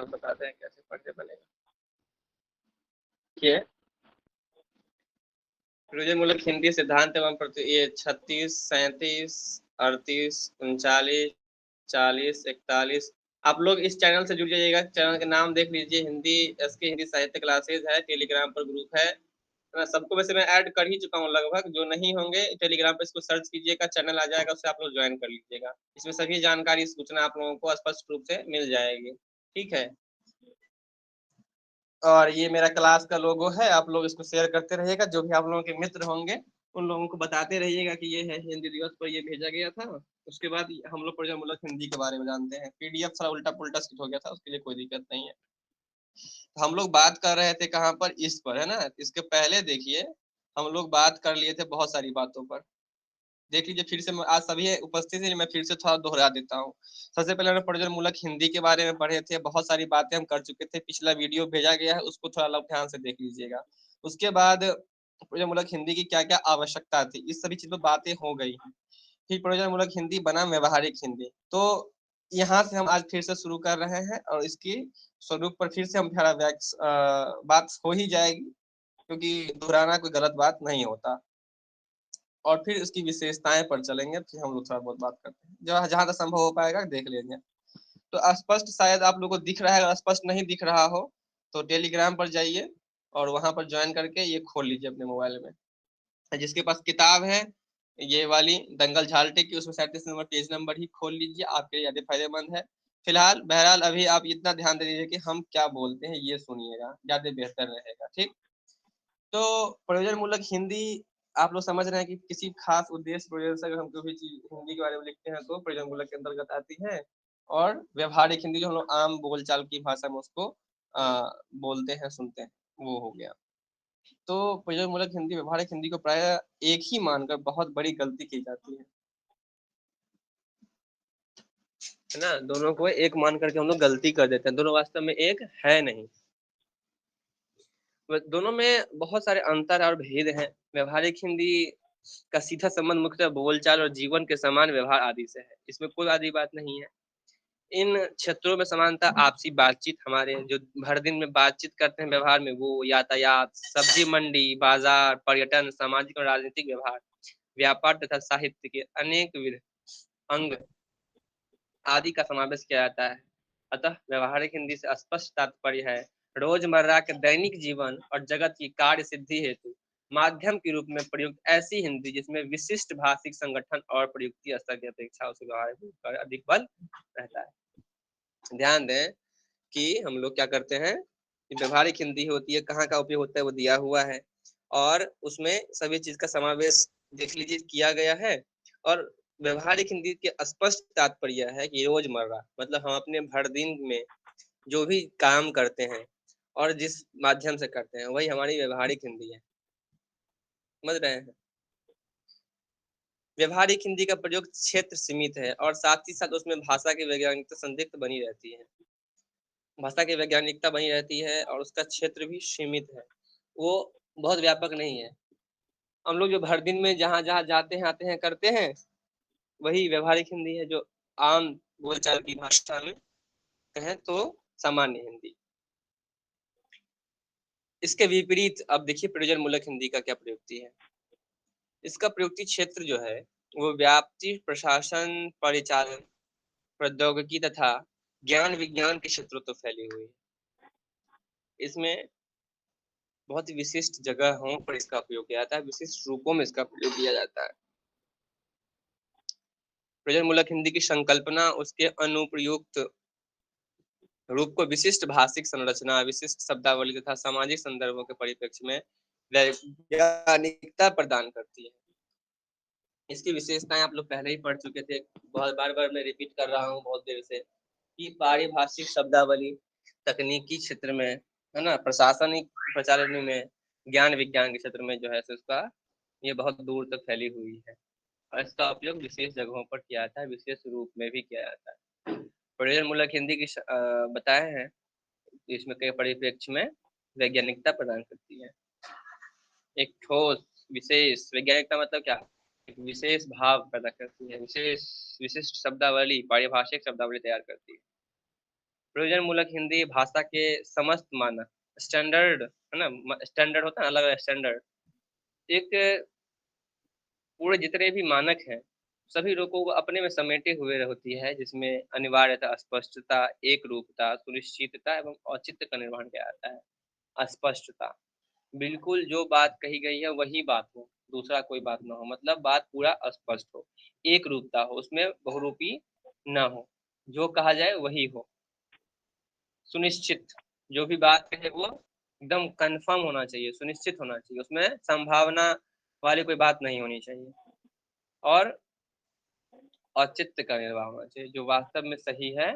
आप बताते हैं कैसे पर्याय बनेगा। ये प्रयोजनमूलक हिंदी सिद्धांत एवं ये 36, 37, 38, 39, 40, 41। आप लोग इस चैनल से जुड़ जाइएगा, चैनल का नाम देख लीजिए, हिंदी एसके हिंदी साहित्य क्लासेज है, टेलीग्राम पर ग्रुप है। सबको वैसे मैं ऐड कर ही चुका हूँ लगभग, जो नहीं होंगे टेलीग्राम पे इसको सर्च कीजिएगा, चैनल आ जाएगा, उससे आप लोग ज्वाइन कर लीजिएगा। इसमें सभी जानकारी सूचना आप लोगों को स्पष्ट रूप से मिल जाएगी, ठीक है। और ये मेरा क्लास का लोगो है, आप लोग इसको शेयर करते रहिएगा, जो भी आप लोगों के मित्र होंगे उन लोगों को बताते रहिएगा कि ये है हिंदी दिवस पर ये भेजा गया था। उसके बाद हम लोग प्रयोजनमूलक हिंदी के बारे में जानते हैं। पीडीएफ थोड़ा उल्टा पुल्टा हो गया था, उसके लिए कोई दिक्कत नहीं है। हम लोग बात कर रहे थे कहाँ पर, इस पर है ना। इसके पहले देखिए हम लोग बात कर लिए थे बहुत सारी बातों पर, देख लीजिए फिर से। आज सभी उपस्थित है, मैं फिर से थोड़ा दोहरा देता हूँ। सबसे पहले हमने प्रयोजनमूलक हिंदी के बारे में पढ़े थे, बहुत सारी बातें हम कर चुके थे, पिछला वीडियो भेजा गया है, उसको थोड़ा लोग ध्यान से देख लीजिएगा। उसके बाद प्रयोजनमूलक हिंदी की क्या क्या आवश्यकता थी, इस सभी चीजों बातें हो गई। फिर प्रयोजनमूलक हिंदी बना व्यवहारिक हिंदी। तो यहाँ से हम आज फिर से शुरू कर रहे हैं, और इसकी स्वरूप पर फिर से हम बात हो ही जाएगी, क्योंकि दोहराना कोई गलत बात नहीं होता। और फिर उसकी विशेषताएं पर चलेंगे, फिर हम लोग थोड़ा बहुत बात करते हैं, जहाँ जहाँ तक संभव हो पाएगा देख लेंगे। तो स्पष्ट शायद आप लोगों को दिख रहा है, अगर स्पष्ट नहीं दिख रहा हो तो टेलीग्राम पर जाइए और वहां पर ज्वाइन करके ये खोल लीजिए अपने मोबाइल में। जिसके पास किताब है ये वाली दंगल झालटे की, उसमें 37 नंबर पेज नंबर ही खोल लीजिए, आपके लिए ज्यादा फायदेमंद है। फिलहाल बहरहाल अभी आप इतना ध्यान दे दीजिए कि हम क्या बोलते हैं, ये सुनिएगा, ज्यादा बेहतर रहेगा, ठीक। तो प्रयोजनमूलक हिंदी आप लोग समझ रहे हैं कि किसी खास उद्देश्य प्रयोजन से अगर हम कोई भी चीज हिंदी के बारे में लिखते हैं तो प्रयोजनमूलक के अंतर्गत आती है। और व्यवहारिक हिंदी जो हम लोग आम बोलचाल की भाषा में उसको बोलते हैं, सुनते हैं, वो हो गया। तो प्रयोजनमूलक हिंदी व्यवहारिक हिंदी को प्राय एक ही मानकर बहुत बड़ी गलती की जाती है ना। दोनों को एक मान करके हम लोग गलती कर देते हैं, दोनों वास्तव में एक है नहीं। दोनों में बहुत सारे अंतर और भेद हैं। व्यवहारिक हिंदी का सीधा संबंध मुख्यतः बोलचाल और जीवन के समान व्यवहार आदि से है, इसमें कोई आदि बात नहीं है। इन क्षेत्रों में समानता आपसी बातचीत, हमारे जो हर दिन में बातचीत करते हैं व्यवहार में, वो यातायात, सब्जी मंडी, बाजार, पर्यटन, सामाजिक और राजनीतिक व्यवहार, व्यापार तथा साहित्य के अनेक विध अंग आदि का समावेश किया जाता है। अतः व्यवहारिक हिंदी से स्पष्ट तात्पर्य है रोजमर्रा के दैनिक जीवन और जगत की कार्य सिद्धि हेतु माध्यम के रूप में प्रयुक्त ऐसी हिंदी जिसमें विशिष्ट भाषिक संगठन और प्रयुक्ति स्तर की अपेक्षा उसे व्यवहार अधिक बल रहता है। ध्यान दें कि हम लोग क्या करते हैं, व्यवहारिक हिंदी होती है, कहाँ का उपयोग होता है वो दिया हुआ है, और उसमें सभी चीज का समावेश देख लीजिए किया गया है। और व्यवहारिक हिंदी के स्पष्ट तात्पर्य है कि रोजमर्रा मतलब हम अपने भर दिन में जो भी काम करते हैं और जिस माध्यम से करते हैं वही हमारी व्यवहारिक हिंदी है, समझ रहे हैं। व्यवहारिक हिंदी का प्रयोग क्षेत्र सीमित है और साथ ही साथ उसमें भाषा की वैज्ञानिकता संदिग्ध बनी रहती है। भाषा की वैज्ञानिकता बनी रहती है और उसका क्षेत्र भी सीमित है, वो बहुत व्यापक नहीं है। हम लोग जो भर दिन में जहाँ जहाँ जाते हैं आते हैं करते हैं वही व्यवहारिक हिंदी है, जो आम बोलचाल की भाषा में कहें तो सामान्य हिंदी। इसके विपरीत अब देखिए प्रयोजनमूलक हिंदी का क्या प्रयुक्ति है। इसका प्रयुक्ति क्षेत्र जो है वो व्याप्ति, प्रशासन, परिचालन, प्रौद्योगिकी तथा ज्ञान विज्ञान के क्षेत्रों तो फैली हुई है। इसमें बहुत विशिष्ट जगहों पर इसका प्रयोग किया जाता है, विशिष्ट रूपों में इसका प्रयोग किया जाता है। प्रयोजनमूलक हिंदी की संकल्पना उसके अनुप्रयुक्त रूप को विशिष्ट भाषिक संरचना, विशिष्ट शब्दावली तथा सामाजिक संदर्भों के परिप्रेक्ष्य में वैज्ञानिकता प्रदान करती है। इसकी विशेषताएं आप लोग पहले ही पढ़ चुके थे, बहुत बार बार मैं रिपीट कर रहा हूँ बहुत देर से, कि पारिभाषिक शब्दावली, तकनीकी क्षेत्र में है ना, प्रशासनिक प्रचालन में, ज्ञान विज्ञान के क्षेत्र में जो है उसका ये बहुत दूर तक फैली हुई है। और इसका उपयोग विशेष जगहों पर किया जाता है, विशेष रूप में भी किया जाता है। प्रयोजनमूलक हिंदी की बताए हैं, इसमें कई परिप्रेक्ष्य में वैज्ञानिकता प्रदान करती है। एक ठोस विशेष वैज्ञानिकता मतलब क्या, एक विशेष भाव पैदा करती है, विशेष विशिष्ट शब्दावली, पारिभाषिक शब्दावली तैयार करती है। प्रयोजन मूलक हिंदी भाषा के समस्त मानक स्टैंडर्ड है ना, स्टैंडर्ड होता है अलग अलग स्टैंडर्ड, एक पूरे जितने भी मानक हैं सभी रोगों को अपने में समेटे हुए होती है, जिसमें अनिवार्यता, स्पष्टता, एक रूपता, सुनिश्चितता एवं औचित्य का निर्वहन किया जाता है। स्पष्टता, बिल्कुल जो बात कही गई है वही बात हो, दूसरा कोई बात ना हो, मतलब बात पूरा स्पष्ट हो। एक रूपता हो, उसमें बहुरूपी ना हो, जो कहा जाए वही हो। सुनिश्चित, जो भी बात कहे वो एकदम कंफर्म होना चाहिए, सुनिश्चित होना चाहिए, उसमें संभावना वाली कोई बात नहीं होनी चाहिए। और औचित्य का निर्वाह होना चाहिए, जो वास्तव में सही है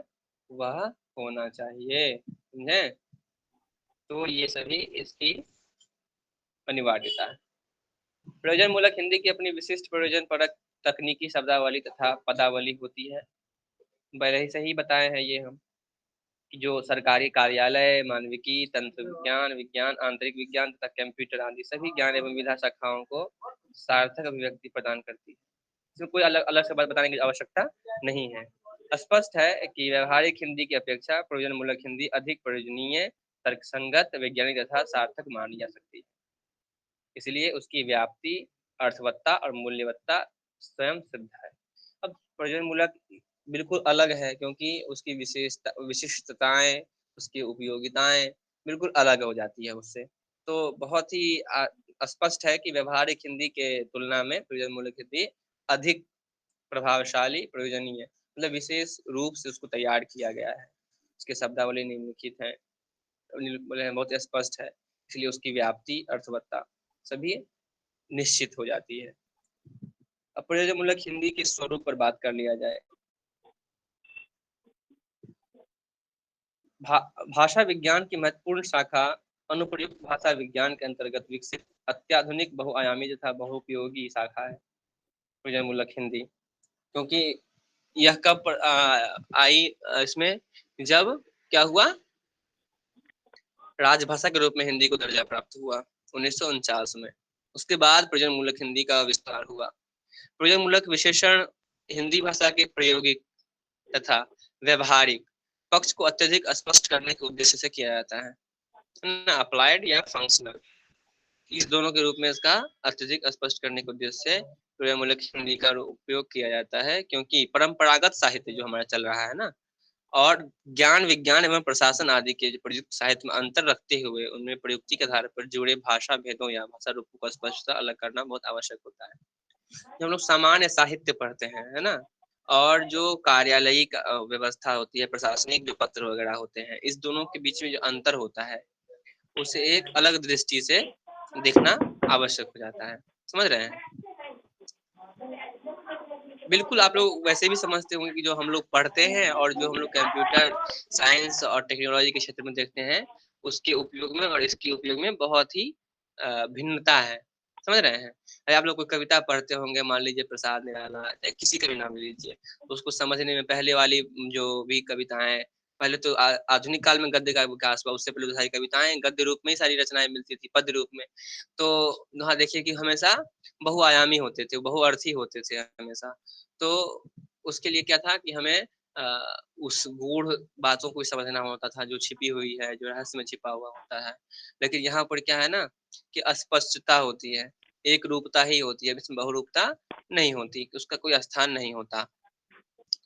वह होना चाहिए, समझे। तो ये सभी इसकी अनिवार्यता है। प्रयोजन मूलक हिंदी की अपनी विशिष्ट प्रयोजन परक तकनीकी शब्दावली तथा पदावली होती है। पहले ही सही बताए हैं ये हम, कि जो सरकारी कार्यालय, मानविकी, तंत्र विज्ञान, विज्ञान, आंतरिक विज्ञान तथा कंप्यूटर आदि सभी ज्ञान एवं विधा शाखाओं को सार्थक अभिव्यक्ति प्रदान करती है। इसमें कोई अलग अलग शब्द बताने की आवश्यकता नहीं है। स्पष्ट है कि व्यवहारिक हिंदी की अपेक्षा प्रयोजन मूलक हिंदी अधिक प्रयोजनीय, तर्कसंगत, वैज्ञानिक तथा सार्थक मानी जा सकती है। इसलिए उसकी व्याप्ति, अर्थवत्ता और मूल्यवत्ता स्वयं सिद्ध है। अब प्रयोजन मूलक बिल्कुल अलग है, क्योंकि उसकी विशिष्टताएं, उसकी उपयोगिताएं बिल्कुल अलग हो जाती है उससे। तो बहुत ही स्पष्ट है कि व्यवहारिक हिंदी के तुलना में प्रयोजन मूलक हिंदी अधिक प्रभावशाली, प्रयोजनीय, मतलब विशेष रूप से उसको तैयार किया गया है। उसके शब्दावली निम्नलिखित है, बहुत स्पष्ट है, इसलिए उसकी व्याप्ति, अर्थवत्ता सभी निश्चित हो जाती है। अब प्रयोजन मूलक हिंदी के स्वरूप पर बात कर लिया जाए। भाषा विज्ञान की महत्वपूर्ण शाखा अनुप्रयुक्त भाषा विज्ञान के अंतर्गत विकसित अत्याधुनिक बहुआयामी तथा बहुउपयोगी शाखा है प्रयोजन मूलक हिंदी। क्योंकि यह कब आई इसमें, जब क्या हुआ, राजभाषा के रूप में हिंदी को दर्जा प्राप्त हुआ 1949 में। उसके बाद प्रयोजन मूलक हिंदी का विस्तार हुआ। प्रयोजन मूलक विशेषण हिंदी भाषा के प्रायोगिक तथा व्यवहारिक पक्ष को अत्यधिक स्पष्ट करने के उद्देश्य से किया जाता है, अप्लाइड या फंक्शनल, इस दोनों के रूप में इसका अत्यधिक स्पष्ट करने के उद्देश्य से प्रयोजन मूलक हिंदी का उपयोग किया जाता है। क्योंकि परंपरागत साहित्य जो हमारा चल रहा है ना, और ज्ञान, विज्ञान एवं प्रशासन आदि के प्रयुक्त साहित्य में अंतर रखते हुए उनमें प्रयुक्ति के आधार पर जुड़े भाषा भेदों या भाषा रूपों को स्पष्टता अलग करना बहुत आवश्यक होता है। जब हम लोग सामान्य साहित्य पढ़ते हैं, है ना, और जो कार्यालयी व्यवस्था होती है, प्रशासनिक जो पत्र वगैरह होते हैं, इस दोनों के बीच में जो अंतर होता है उसे एक अलग दृष्टि से देखना आवश्यक हो जाता है, समझ रहे हैं। बिल्कुल, आप लोग वैसे भी समझते होंगे कि जो हम लोग पढ़ते हैं और जो हम लोग कंप्यूटर साइंस और टेक्नोलॉजी के क्षेत्र में देखते हैं, उसके उपयोग में और इसके उपयोग में बहुत ही भिन्नता है, समझ रहे हैं। अरे आप लोग कोई कविता पढ़ते होंगे, मान लीजिए प्रसाद निराला, किसी का भी नाम ले लीजिए, तो उसको समझने में पहले वाली जो भी कविताएं, पहले तो आधुनिक काल में गद्य का विकास हुआ, उससे पहले तो सारी कविताएं गद्य रूप में ही सारी रचनाएं मिलती थी, पद्य रूप में। तो वहाँ देखिए कि हमेशा बहुआयामी होते थे, बहुअर्थी होते थे हमेशा। तो उसके लिए क्या था कि हमें उस गूढ़ बातों को समझना होता था, जो छिपी हुई है, जो रहस्य में छिपा हुआ होता है। लेकिन यहाँ पर क्या है ना, कि अस्पष्टता होती है, एक रूपता ही होती है, इसमें बहुरूपता नहीं होती, उसका कोई स्थान नहीं होता।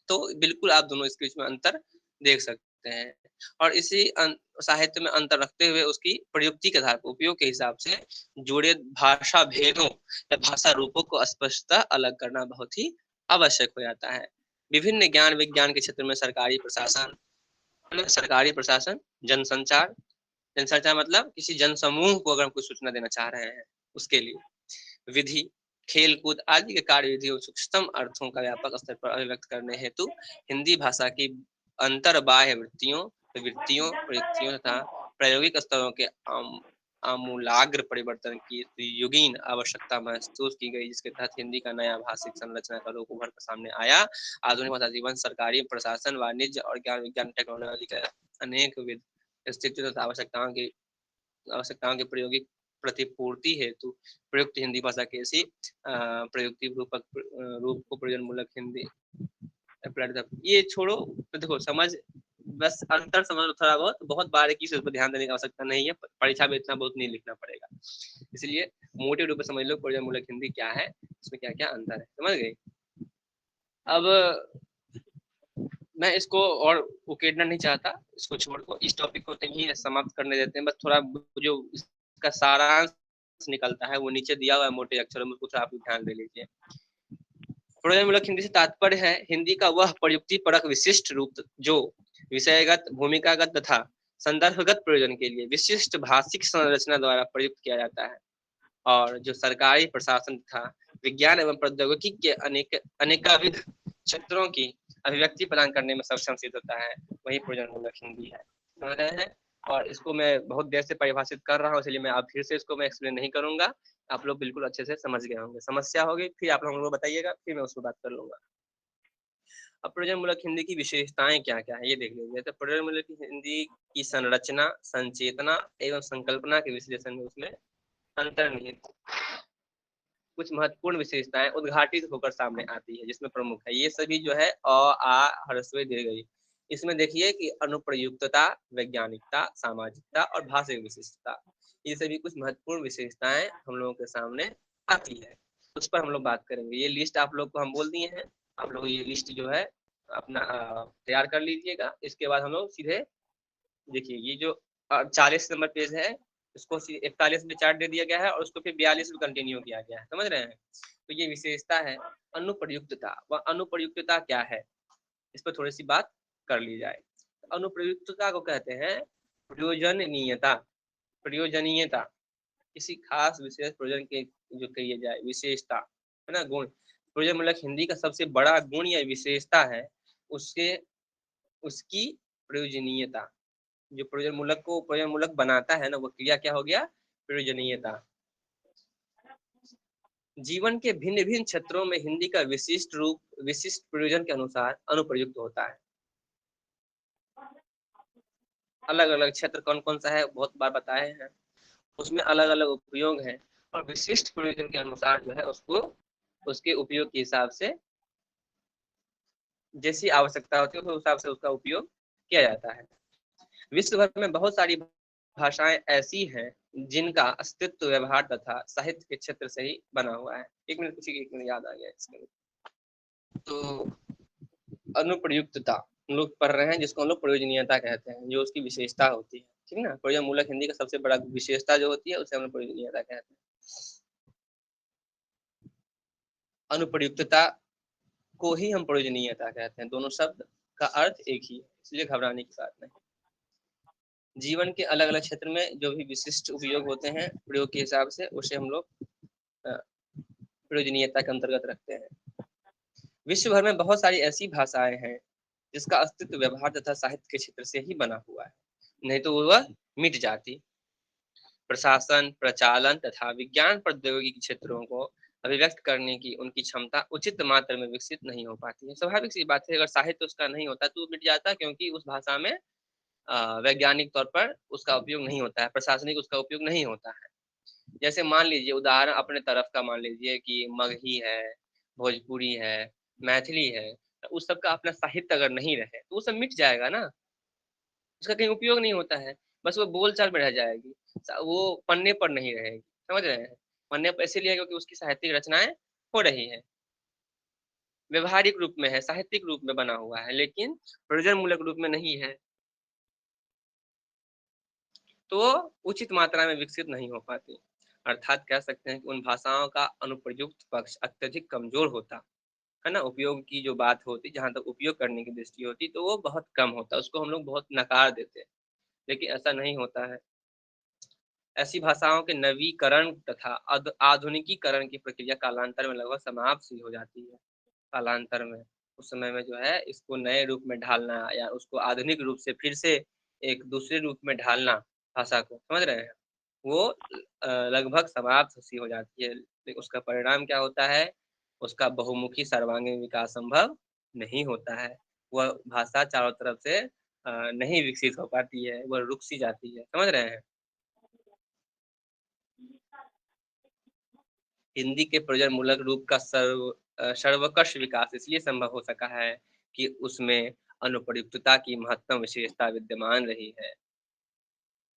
तो बिल्कुल आप दोनों इसके बीच में अंतर देख सकते हैं। और इसी साहित्य में अंतर रखते हुए उसकी प्रयुक्ति के आधार पर, उपयोग के हिसाब से जुड़े भाषा भेदों या भाषा रूपों को स्पष्टता अलग करना बहुत ही आवश्यक हो जाता है। विभिन्न ज्ञान विज्ञान के क्षेत्र में सरकारी प्रशासन, जनसंचार, जनसंचार मतलब किसी जनसमूह को अगर हम कुछ सूचना देना चाह रहे हैं उसके लिए, विधि, खेलकूद आदि के कार्य विधियों सूक्ष्म अर्थों का व्यापक स्तर पर अभिव्यक्त करने हेतु हिंदी भाषा की अंतर बाह्य वृत्तियों, प्रवृत्तियों, प्रयुक्तियों तथा प्रायोगिक स्तरों के आमूलाग्र परिवर्तन की युगीन आवश्यकता महसूस की गई, जिसके तहत हिंदी का नया भाषिक संरचना का रूप उभर कर सामने आया। आधुनिक भाषा जीवन, सरकारी प्रशासन, वाणिज्य और ज्ञान विज्ञान टेक्नोलॉजी के अनेक विध स्थितियों तथा आवश्यकताओं की प्रायोगिक प्रतिपूर्ति हेतु प्रयुक्त हिंदी भाषा के इसी प्रयुक्ति रूप को प्रयोजन मूलक हिंदी। ये छोड़ो, तो देखो समझ बस अंतर समझ लो थोड़ा बहुत, बहुत बारीकी से उस पर ध्यान देने की आवश्यकता नहीं है, परीक्षा में इतना बहुत नहीं लिखना पड़ेगा। इसलिए मोटे रूप में समझ लो प्रयोजनमूलक हिंदी क्या है, इसमें क्या क्या अंतर है, समझ गए। अब मैं इसको और उकेरना नहीं चाहता, इसको छोड़ को इस टॉपिक को ही समाप्त करने देते हैं। बस थोड़ा जो इसका सारांश निकलता है वो नीचे दिया हुआ है मोटे अक्षरों में, उसको थोड़ा आप ध्यान दे लीजिए। प्रयोजनमूलक हिंदी से तात्पर्य है हिंदी का वह प्रयुक्ति परक विशिष्ट रूप जो विषयगत, भूमिकागत तथा संदर्भगत प्रयोजन के लिए विशिष्ट भाषिक संरचना द्वारा प्रयुक्त किया जाता है, और जो सरकारी प्रशासन तथा विज्ञान एवं प्रौद्योगिकी के अनेकाविध क्षेत्रों की अभिव्यक्ति प्रदान करने में सक्षम सिद्ध होता है, वही प्रयोजनमूलक हिंदी है। समझ रहे हैं। और इसको मैं बहुत देर से परिभाषित कर रहा हूँ, इसलिए मैं अब फिर से इसको मैं एक्सप्लेन नहीं करूंगा, आप लोग बिल्कुल अच्छे से समझ गए होंगे। समस्या होगी फिर आप लोगों को बताइएगा, फिर मैं उसको बात कर लूंगा। अब प्रयोजनमूलक हिंदी की विशेषताएं क्या क्या है ये देख लीजिए। तो प्रयोजनमूलक हिंदी की संरचना, संचेतना एवं संकल्पना के विश्लेषण में उसमें अंतर्निहित कुछ महत्वपूर्ण विशेषताएं उद्घाटित होकर सामने आती है, जिसमें प्रमुख है ये सभी जो है अ आ ह्रस्व दीर्घ। इसमें देखिए कि अनुप्रयुक्तता, वैज्ञानिकता, सामाजिकता और भाषिक विशिष्टता, ये सभी कुछ महत्वपूर्ण विशेषताएं हम लोगों के सामने आती है, उस पर हम लोग बात करेंगे। ये लिस्ट आप लोग को हम बोल दिए हैं, आप लोग ये लिस्ट जो है अपना तैयार कर लीजिएगा। इसके बाद हम लोग सीधे देखिए ये जो 40 नंबर पेज है, उसको 41 में चार्ट दे दिया गया है और उसको फिर 42 में कंटिन्यू किया गया है, समझ रहे हैं। तो ये विशेषता है अनुप्रयुक्तता। वह अनुप्रयुक्तता क्या है, इस पर थोड़ी सी बात कर ली जाए। अनुप्रयुक्तता को कहते हैं प्रयोजनीयता। प्रयोजनीयता किसी खास विशेष प्रयोजन के जो कही जाए विशेषता है ना, गुण। प्रयोजनमूलक हिंदी का सबसे बड़ा गुण या विशेषता है उसके उसकी प्रयोजनीयता। जो प्रयोजनमूलक को प्रयोजनमूलक बनाता है ना, वो क्रिया क्या हो गया, प्रयोजनीयता। जीवन के भिन्न भिन्न क्षेत्रों में हिंदी का विशिष्ट रूप विशिष्ट प्रयोजन के अनुसार अनुप्रयुक्त होता है। अलग अलग क्षेत्र कौन कौन सा है बहुत बार बताए हैं, उसमें अलग अलग उपयोग है, और विशिष्ट प्रयोजन के अनुसार जो है उसको उसके उपयोग के हिसाब से जैसी आवश्यकता होती है उस हिसाब से उसका उपयोग किया जाता है। विश्व भर में बहुत सारी भाषाएं ऐसी हैं जिनका अस्तित्व व्यवहार तथा साहित्य के क्षेत्र से ही बना हुआ है। एक मिनट कुछ, एक मिनट याद आ गया इसमें। तो अनुप्रयुक्तता हम लोग पढ़ रहे हैं, जिसको हम लोग प्रयोजनीयता कहते हैं, जो उसकी विशेषता होती है, ठीक है ना। प्रयोजनमूलक हिंदी का सबसे बड़ा विशेषता जो होती है उसे हम लोग प्रयोजनीयता कहते हैं। अनुप्रयुक्तता को ही हम प्रयोजनीयता कहते हैं, दोनों शब्द का अर्थ एक ही है, इसलिए घबराने की बात नहीं। जीवन के अलग अलग क्षेत्र में जो भी विशिष्ट उपयोग होते हैं प्रयोग के हिसाब से, उसे हम लोग प्रयोजनीयता के अंतर्गत रखते हैं। विश्व भर में बहुत सारी ऐसी भाषाएं हैं जिसका अस्तित्व व्यवहार तथा साहित्य के क्षेत्र से ही बना हुआ है, नहीं तो वह मिट जाती। प्रशासन, प्रचालन तथा विज्ञान प्रौद्योगिकी क्षेत्रों को अभिव्यक्त करने की उनकी क्षमता उचित मात्रा में विकसित नहीं हो पाती है। स्वाभाविक सी बात है, अगर साहित्य उसका नहीं होता तो मिट जाता, क्योंकि उस भाषा में वैज्ञानिक तौर पर उसका उपयोग नहीं होता है, प्रशासनिक उसका उपयोग नहीं होता है। जैसे मान लीजिए उदाहरण अपने तरफ का मान लीजिए कि मगही है, भोजपुरी है, मैथिली है, तो उस सब का अपना साहित्य अगर नहीं रहे तो वो सब मिट जाएगा ना, उसका कहीं उपयोग नहीं होता है, बस वो बोलचाल में रह जाएगी, वो पन्ने पर नहीं रहेगी। समझ रहे हैं। पन्ने पर इसीलिए क्योंकि उसकी साहित्यिक रचनाएं हो रही है, व्यवहारिक रूप में है, साहित्यिक रूप में बना हुआ है, लेकिन प्रयोजन मूलक रूप में नहीं है, तो उचित मात्रा में विकसित नहीं हो पाती। अर्थात कह सकते हैं कि उन भाषाओं का अनुप्रयुक्त पक्ष अत्यधिक कमजोर होता है ना। उपयोग की जो बात होती, जहां तक उपयोग करने की दृष्टि होती, तो वो बहुत कम होता, उसको हम लोग बहुत नकार देते हैं, लेकिन ऐसा नहीं होता है। ऐसी भाषाओं के नवीकरण तथा आधुनिकीकरण की प्रक्रिया कालांतर में लगभग समाप्त सी हो जाती है। कालांतर में उस समय में जो है इसको नए रूप में ढालना या उसको आधुनिक रूप से फिर से एक दूसरे रूप में ढालना भाषा को, समझ रहे हैं, वो लगभग समाप्त सी हो जाती है। लेकिन उसका परिणाम क्या होता है, उसका बहुमुखी सर्वांगीण विकास संभव नहीं होता है। वह भाषा चारों तरफ से नहीं विकसित हो पाती है, वह रुक सी जाती है, समझ रहे हैं। हिंदी के प्रयोजनमूलक रूप का सर्वकष विकास इसलिए संभव हो सका है कि उसमें अनुप्रयुक्तता की महत्तम विशेषता विद्यमान रही है।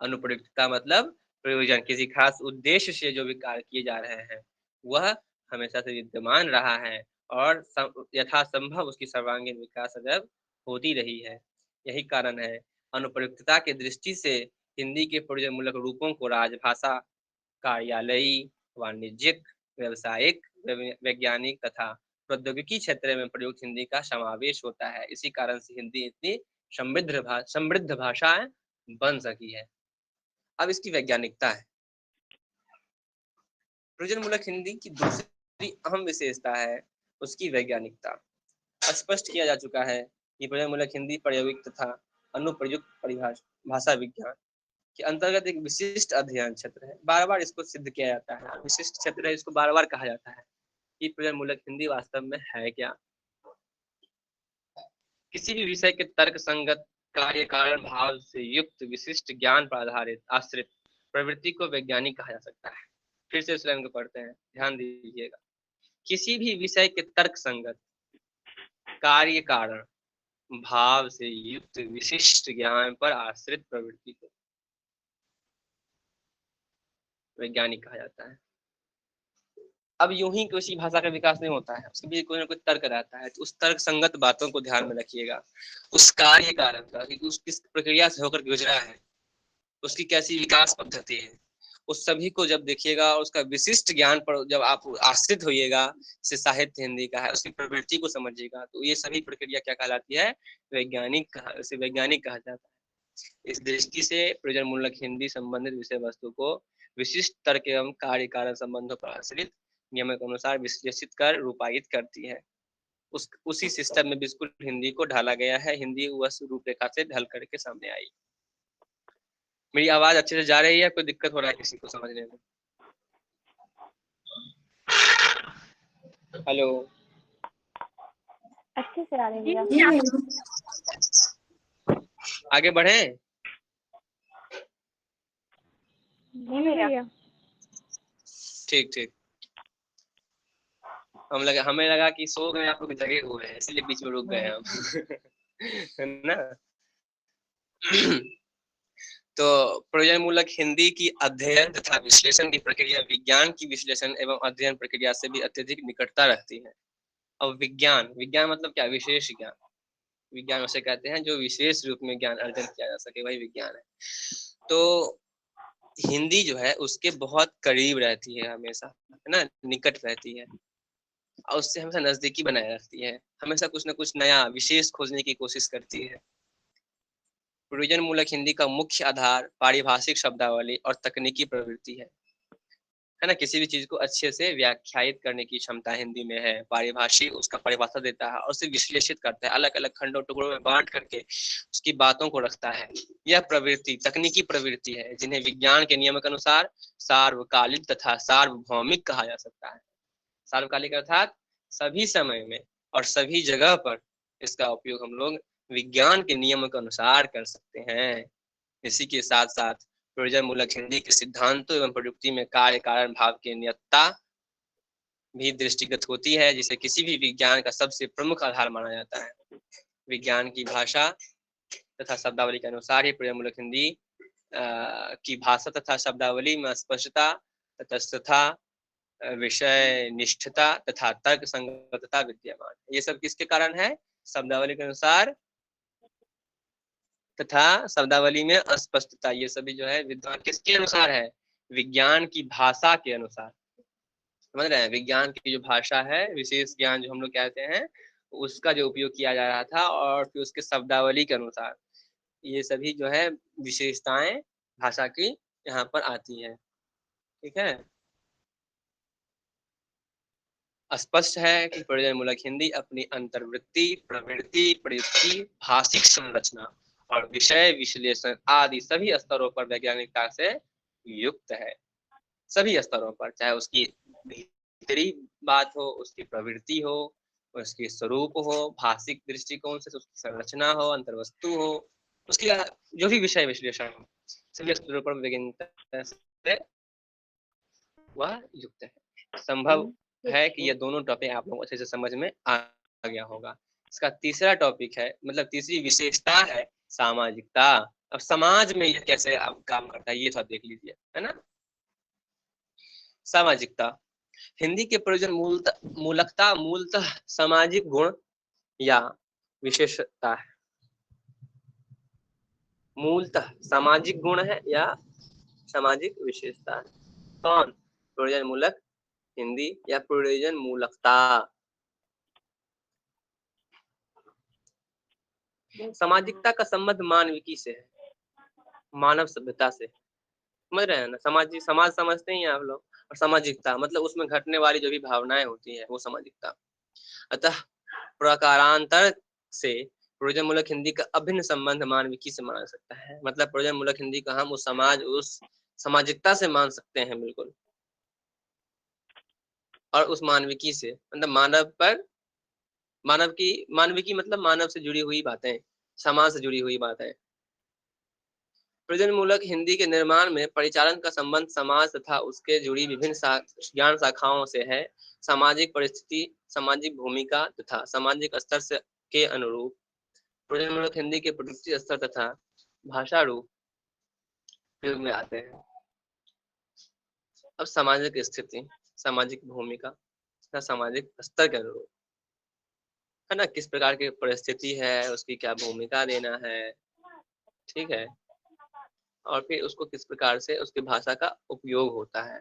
अनुप्रयुक्तता मतलब प्रयोजन, किसी खास उद्देश्य से जो भी कार्य किए जा रहे हैं वह हमेशा से विद्यमान रहा है और यथासंभव उसकी सर्वांगीण विकास सदैव होती रही है। यही कारण है अनुप्रयुक्तता की दृष्टि से हिंदी के प्रयोजन मूलक रूपों को राजभाषा, कार्यालयी, वाणिज्यिक, व्यावसायिक, वैज्ञानिक तथा प्रौद्योगिकी क्षेत्र में प्रयुक्त हिंदी का समावेश होता है। इसी कारण से हिंदी इतनी समृद्ध भाषा बन सकी है। अब इसकी वैज्ञानिकता है। प्रयोजन मूलक हिंदी की दूसरी अहम विशेषता है उसकी वैज्ञानिकता। स्पष्ट किया जा चुका है कि प्रयोजन मूलक हिंदी प्रायोगिक तथा अनुप्रयुक्त परिभाषा भाषा विज्ञान के अंतर्गत एक विशिष्ट अध्ययन क्षेत्र है। बार बार इसको सिद्ध किया जाता है, विशिष्ट क्षेत्र है, इसको बार बार कहा जाता है कि प्रयोजन मूलक हिंदी वास्तव में है क्या। किसी भी विषय के तर्क संगत, कार्य कारण भाव से युक्त, विशिष्ट ज्ञान पर आधारित आश्रित प्रवृत्ति को वैज्ञानिक कहा जा सकता है। फिर से इस लाइन को पढ़ते हैं, ध्यान दीजिएगा। किसी भी विषय के तर्क संगत, कार्य कारण भाव से युक्त, विशिष्ट ज्ञान पर आश्रित प्रवृत्ति को वैज्ञानिक कहा जाता है। अब यूं ही किसी भाषा का विकास नहीं होता है, उसके भी कोई ना कोई तर्क रहता है। तो उस तर्क संगत बातों को ध्यान में रखिएगा, उस कार्य कारण का कि उस किस प्रक्रिया से होकर गुजरा है, उसकी कैसी विकास पद्धति है, उस सभी को जब देखिएगा, उसका विशिष्ट ज्ञान पर जब आप आश्रित होइएगा, जैसे साहित्य हिंदी का है, उसकी प्रवृत्ति को समझिएगा, तो ये सभी प्रक्रिया क्या कहलाती है, वैज्ञानिक कहा जाता है। इस दृष्टि से प्रयोजन मूलक हिंदी संबंधित विषय वस्तु को विशिष्ट तर्क एवं कार्य कारण संबंधों पर आश्रित नियम के अनुसार विश्लेषित कर रूपायित करती है। उसी सिस्टम में बिल्कुल हिंदी को ढाला गया है। हिंदी उस रूपरेखा से ढल करके सामने आई। मेरी आवाज अच्छे से जा रही है? कोई दिक्कत हो रहा है किसी को समझने में? हेलो, अच्छे से आ रही है। आगे बढ़े? ठीक ठीक। हमें लगा कि सो गए, आप लोग जगे हुए हैं, इसलिए बीच में रुक गए हम। है ना? तो प्रयोजन मूलक हिंदी की अध्ययन तथा विश्लेषण की प्रक्रिया विज्ञान की विश्लेषण एवं अध्ययन प्रक्रिया से भी अत्यधिक निकटता रखती है। अब विज्ञान मतलब क्या? विशेष ज्ञान। विज्ञान उसे कहते हैं जो विशेष रूप में ज्ञान अर्जन किया जा सके, वही विज्ञान है। तो हिंदी जो है उसके बहुत करीब रहती है, हमेशा, है ना, निकट रहती है और उससे हमेशा नजदीकी बनाए रखती है। हमेशा कुछ ना कुछ नया विशेष खोजने की कोशिश करती है। प्रयोजन मूलक हिंदी का मुख्य आधार पारिभाषिक शब्दावली और तकनीकी प्रवृत्ति है ना। किसी भी चीज को अच्छे से व्याख्यायित करने की क्षमता हिंदी में है। पारिभाषिक उसका परिभाषा देता है और उसे विश्लेषित करता है, अलग अलग खंडों टुकड़ों में बांट करके उसकी बातों को रखता है। यह प्रवृत्ति तकनीकी प्रवृत्ति है जिन्हें विज्ञान के नियम के अनुसार सार्वकालिक तथा सार्वभौमिक कहा जा सकता है। सार्वकालिक अर्थात सभी समय में और सभी जगह पर इसका उपयोग हम लोग विज्ञान के नियमों के अनुसार कर सकते हैं। इसी के साथ साथ प्रयोजन मूलक हिंदी के सिद्धांतों एवं प्रयुक्ति में कार्य कारण भाव की नियतता भी दृष्टिगत होती है, जिसे किसी भी विज्ञान का सबसे प्रमुख आधार माना जाता है। विज्ञान की भाषा तथा शब्दावली के अनुसार ही प्रयोजन मूलक हिंदी की भाषा तथा शब्दावली में स्पष्टता, तटस्थता, विषय निष्ठता तथा तर्क संगतता विद्यमान। ये सब किसके कारण है? शब्दावली के अनुसार तथा शब्दावली में अस्पष्टता। ये सभी जो है विद्वान किसके अनुसार है? विज्ञान की भाषा के अनुसार। समझ रहे हैं? विज्ञान की जो भाषा है, विशेष ज्ञान जो हम लोग कहते हैं, उसका जो उपयोग किया जा रहा था और फिर उसके शब्दावली के अनुसार, ये सभी जो है विशेषताएं भाषा की यहाँ पर आती है। ठीक है। स्पष्ट है कि प्रयोजन मूलक हिंदी अपनी अंतर्वृत्ति, प्रवृत्ति, प्रयुक्ति, भाषिक संरचना और विषय विश्लेषण आदि सभी स्तरों पर वैज्ञानिकता से युक्त है। सभी स्तरों पर, चाहे उसकी भीतरी बात हो, उसकी प्रवृत्ति हो, उसके स्वरूप हो, भाषिक दृष्टिकोण से उसकी संरचना हो, अंतर्वस्तु हो, उसकी जो भी विषय विश्लेषण हो, सभी स्तरों पर वैज्ञानिकता से वह युक्त है। संभव है कि ये दोनों टॉपिक आप लोगों को अच्छे से समझ में आ गया होगा। इसका तीसरा टॉपिक है, मतलब तीसरी विशेषता है सामाजिकता। अब समाज में ये कैसे अब काम करता है ये थोड़ा देख लीजिए, है ना। सामाजिकता हिंदी के प्रयोजन मूलतः सामाजिक गुण या विशेषता है। मूलतः सामाजिक गुण है या सामाजिक विशेषता है। कौन? प्रयोजन मूलक हिंदी या प्रयोजन मूलकता। सामाजिकता का संबंध मानविकी से है, मानव सभ्यता से। समझ रहे हैं ना। समाज समझते ही हैं आप लोग, और सामाजिकता मतलब उसमें घटने वाली जो भी भावनाएं होती हैं वो सामाजिकता। अतः प्रकारांतर से प्रयोजन मूलक हिंदी का अभिन्न संबंध मानविकी से माना सकता है। मतलब प्रयोजन मूलक हिंदी का हम उस सामाजिकता से मान सकते हैं बिल्कुल, और उस मानविकी से मतलब मानविकी मतलब मानव से जुड़ी हुई बातें, समाज से जुड़ी हुई बातें। प्रयोजन मूलक हिंदी के निर्माण में परिचालन का संबंध समाज तथा उसके जुड़ी विभिन्न ज्ञान शाखाओं से है। सामाजिक परिस्थिति, सामाजिक भूमिका तथा सामाजिक स्तर से के अनुरूप प्रयोजन मूलक हिंदी के प्रयुक्ति स्तर तथा भाषा रूप प्रयोग में आते हैं। अब सामाजिक स्थिति, सामाजिक भूमिका तथा सामाजिक स्तर के अनुरूप, है ना, किस प्रकार की परिस्थिति है, उसकी क्या भूमिका देना है, ठीक है, और फिर उसको किस प्रकार से उसकी भाषा का उपयोग होता है।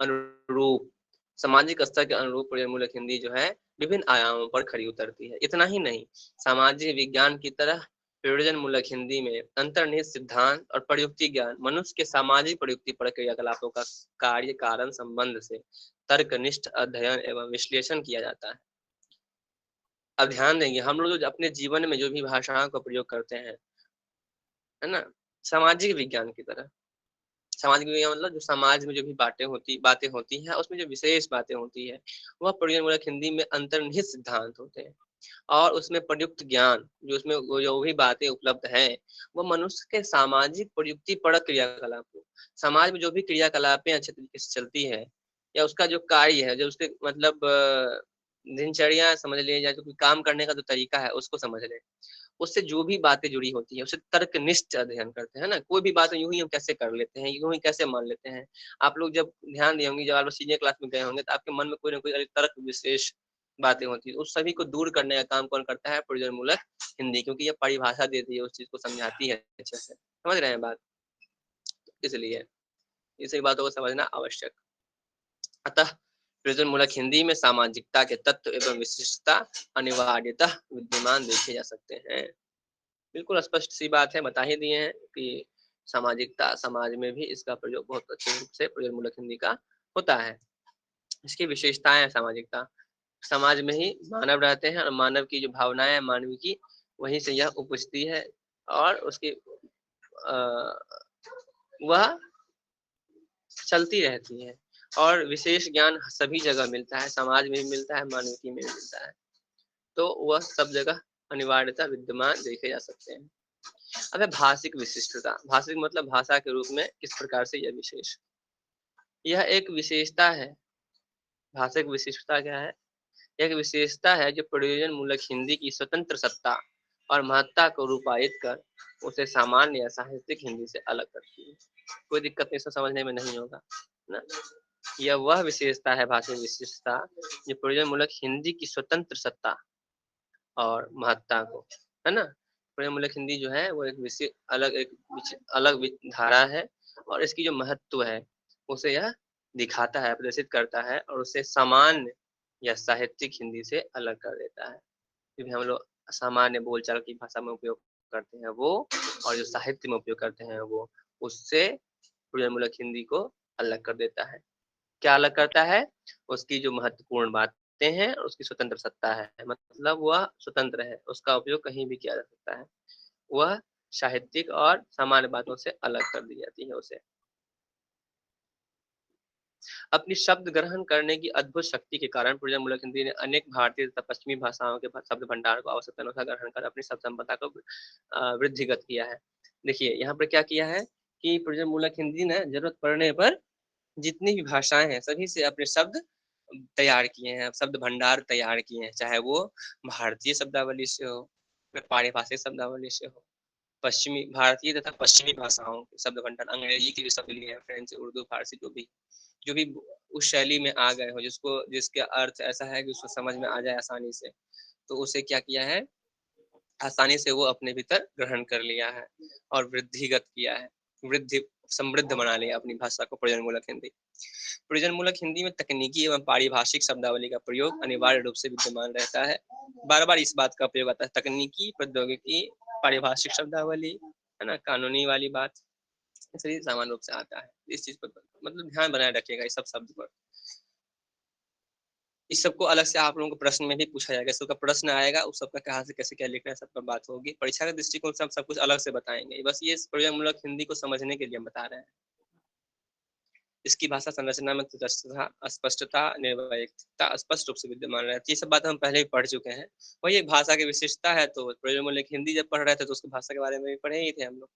अनुरूप, सामाजिक स्तर के अनुरूप प्रयोजन मूलक हिंदी जो है विभिन्न आयामों पर खड़ी उतरती है। इतना ही नहीं, सामाजिक विज्ञान की तरह प्रयोजन मूलक हिंदी में अंतर्निहित सिद्धांत और प्रयुक्ति ज्ञान मनुष्य के सामाजिक प्रयुक्ति पर क्रियाकलापों का कार्य कारण संबंध से तर्कनिष्ठ अध्ययन एवं विश्लेषण किया जाता है। अब ध्यान देंगे, हम लोग जो अपने जीवन में जो भी भाषाओं का प्रयोग करते हैं, है ना, सामाजिक विज्ञान की तरह। सामाजिक विज्ञान मतलब जो समाज में जो भी बातें होती हैं, उसमें जो विशेष बातें होती है वह प्रयोजन मूलक हिंदी में अंतर्निहित सिद्धांत होते हैं। और उसमें प्रयुक्त ज्ञान, जो उसमें जो भी बातें उपलब्ध हैं, वो मनुष्य के सामाजिक प्रयुक्ति परक क्रियाकलाप, समाज में जो भी क्रियाकलापें अच्छे तरीके से चलती है, या उसका जो कार्य है, जो उसके मतलब दिनचर्या समझ ले, या जो काम करने का जो तरीका है उसको समझ ले, उससे जो भी बातें जुड़ी होती है उसे तर्कनिष्ठ अध्ययन करते हैं ना। कोई भी बात यूं ही हम कैसे कर लेते हैं, यूं ही कैसे मान लेते हैं। आप लोग जब ध्यान दिए होंगे, जब आप लोग सीनियर क्लास में गए होंगे, तो आपके मन में कोई ना कोई तर्क विशेष बातें होती है, उस सभी को दूर करने का काम कौन करता है? प्रयोजन मूलक हिंदी, क्योंकि ये परिभाषा देती है, उस चीज को समझाती है अच्छे से। समझ रहे हैं बात? इसलिए ये सभी बातों को समझना आवश्यक। अतः प्रयोजन मूलक हिंदी में सामाजिकता के तत्व एवं विशिष्टता अनिवार्यतः विद्यमान देखे जा सकते हैं। बिल्कुल स्पष्ट सी बात है, बता ही दिए हैं कि सामाजिकता, समाज में भी इसका प्रयोग बहुत अच्छे रूप से प्रयोजन मूलक हिंदी का होता है। इसकी विशेषताएं हैं सामाजिकता, समाज में ही मानव रहते हैं और मानव की जो भावनाएं हैं, मानव की, वहीं से यह उपजती है, और उसकी वह चलती रहती है। और विशेष ज्ञान सभी जगह मिलता है, समाज में भी मिलता है, मानविकी में भी मिलता है, तो वह सब जगह अनिवार्यता विद्यमान देखे जा सकते हैं। अब भाषिक विशिष्टता, भाषिक मतलब भाषा के रूप में किस प्रकार से यह विशेष, यह एक विशेषता है। भाषिक विशिष्टता क्या है? एक विशेषता है जो प्रयोजन मूलक हिंदी की स्वतंत्र सत्ता और महत्ता को रूपायित कर उसे सामान्य या साहित्यिक हिंदी से अलग करती है। कोई दिक्कत नहीं, इसको समझने में नहीं होगा ना। यह वह विशेषता है, भाषिक विशेषता, जो प्रयोजन मूलक हिंदी की स्वतंत्र सत्ता और महत्ता को, है ना, प्रयोजन मूलक हिंदी जो है वो एक अलग धारा है, और इसकी जो महत्व है उसे यह दिखाता है, प्रदर्शित करता है, और उसे सामान्य या साहित्यिक हिंदी से अलग कर देता है। क्योंकि हम लोग सामान्य बोलचाल की भाषा में उपयोग करते हैं वो, और जो साहित्य में उपयोग करते हैं वो, उससे प्रयोजन मूलक हिंदी को अलग कर देता है। क्या अलग करता है? उसकी जो महत्वपूर्ण बातें हैं, उसकी स्वतंत्र सत्ता है, मतलब वह स्वतंत्र है, उसका उपयोग कहीं भी किया जा सकता है, वह साहित्यिक और सामान्य बातों से अलग कर दी जाती है उसे। अपनी शब्द ग्रहण करने की अद्भुत शक्ति के कारण प्रयोजन मूलक हिंदी ने अनेक भारतीय तथा पश्चिमी भाषाओं के शब्द भंडार को आवश्यकता अनुसार ग्रहण कर अपनी शब्द संपदा को वृद्धिगत किया है। देखिए यहाँ पर क्या किया है कि प्रयोजन मूलक हिंदी ने जरूरत पड़ने पर जितनी भी भाषाएं हैं सभी से अपने शब्द तैयार किए हैं, शब्द भंडार तैयार किए हैं, चाहे वो भारतीय शब्दावली से हो, पारिभाषिक शब्दावली से हो, पश्चिमी भारतीय तथा पश्चिमी भाषाओं के शब्द भंडार, अंग्रेजी के भी शब्द लिए हैं, फ्रेंच, उर्दू, फारसी, जो भी उस शैली में आ गए हो, जिसके अर्थ ऐसा है कि उसको समझ में आ जाए आसानी से, तो उसे क्या किया है, आसानी से वो अपने भीतर ग्रहण कर लिया है और वृद्धिगत किया है, वृद्धि समृद्ध बना लिया अपनी भाषा को। प्रयोजनमूलक हिंदी, प्रयोजनमूलक हिंदी में तकनीकी एवं पारिभाषिक शब्दावली का प्रयोग अनिवार्य रूप से विद्यमान रहता है। बार बार इस बात का प्रयोग आता है, तकनीकी, प्रौद्योगिकी, पारिभाषिक शब्दावली, है ना, कानूनी वाली बात, इसलिए सामान्य रूप से आता है। इस चीज पर मतलब ध्यान बनाए रखिएगा इस सब शब्द पर। इस सबको अलग से आप लोगों को प्रश्न में भी पूछा जाएगा, सबका प्रश्न आएगा, उस सबका कहाँ से कैसे क्या लिखना है, सब पर बात होगी। परीक्षा के दृष्टिकोण से हम सब कुछ अलग से बताएंगे, बस ये प्रयोगमूलक हिंदी को समझने के लिए हम बता रहे हैं। इसकी भाषा संरचना में तटस्थता, अस्पष्टता, निर्वैयक्तिकता स्पष्ट रूप से विद्यमान रहती है। ये सब बात हम पहले ही पढ़ चुके हैं। वही एक भाषा की विशेषता है, तो प्रयोजनमूलक हिंदी जब पढ़ रहे थे तो उसकी भाषा के बारे में भी पढ़े ही थे हम लोग।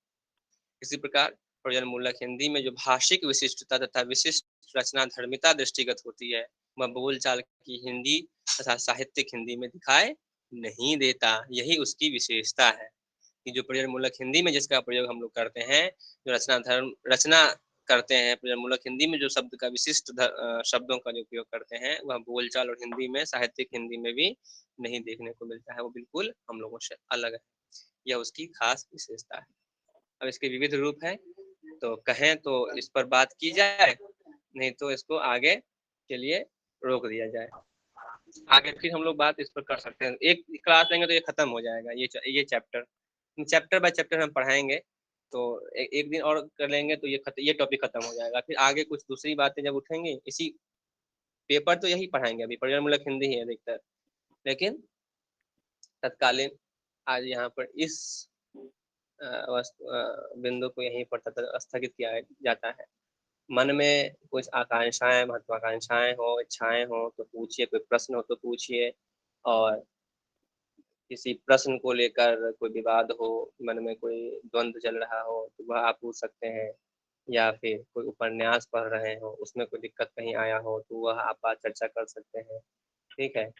इसी प्रकार प्रयोजनमूलक हिंदी में जो भाषिक विशिष्टता तथा विशिष्ट रचना धर्मिता दृष्टिगत होती है, वह बोलचाल की हिंदी तथा साहित्यिक हिंदी में दिखाई नहीं देता। यही उसकी विशेषता है कि जो प्रयोजनमूलक हिंदी में जिसका प्रयोग हम लोग करते हैं, जो रचना करते हैं, प्रयोजनमूलक हिंदी में जो शब्द का विशिष्ट शब्दों का जो उपयोग करते हैं, वह बोलचाल और हिंदी में, साहित्यिक हिंदी में भी नहीं देखने को मिलता है। वो बिल्कुल हम लोगों से अलग है, यह उसकी खास विशेषता है। अब इसके विविध रूप हैं, तो कहें तो इस पर बात की जाए, नहीं तो इसको आगे के लिए रोक दिया जाए। आगे फिर हम लोग बात इस पर कर सकते हैं, एक क्लास लेंगे तो ये खत्म हो जाएगा, ये चैप्टर, चैप्टर बाय चैप्टर हम पढ़ाएंगे, तो एक दिन और कर लेंगे तो ये टॉपिक खत्म हो जाएगा। फिर आगे कुछ दूसरी बातें जब उठेंगी, इसी पेपर तो यही पढ़ाएंगे, अभी प्रयोजनमूलक हिंदी ही है अधिकतर, लेकिन तत्कालीन आज यहाँ पर इस बिंदु को यहीं पर स्थगित किया जाता है। मन में कुछ आकांक्षाएं, महत्वाकांक्षाएं हो, इच्छाएं हो तो पूछिए, कोई प्रश्न हो तो पूछिए, और किसी प्रश्न को लेकर कोई विवाद हो, मन में कोई द्वंद्व चल रहा हो तो वह आप पूछ सकते हैं, या फिर कोई उपन्यास पढ़ रहे हो उसमें कोई दिक्कत कहीं आया हो तो वह आप बात चर्चा कर सकते हैं। ठीक है।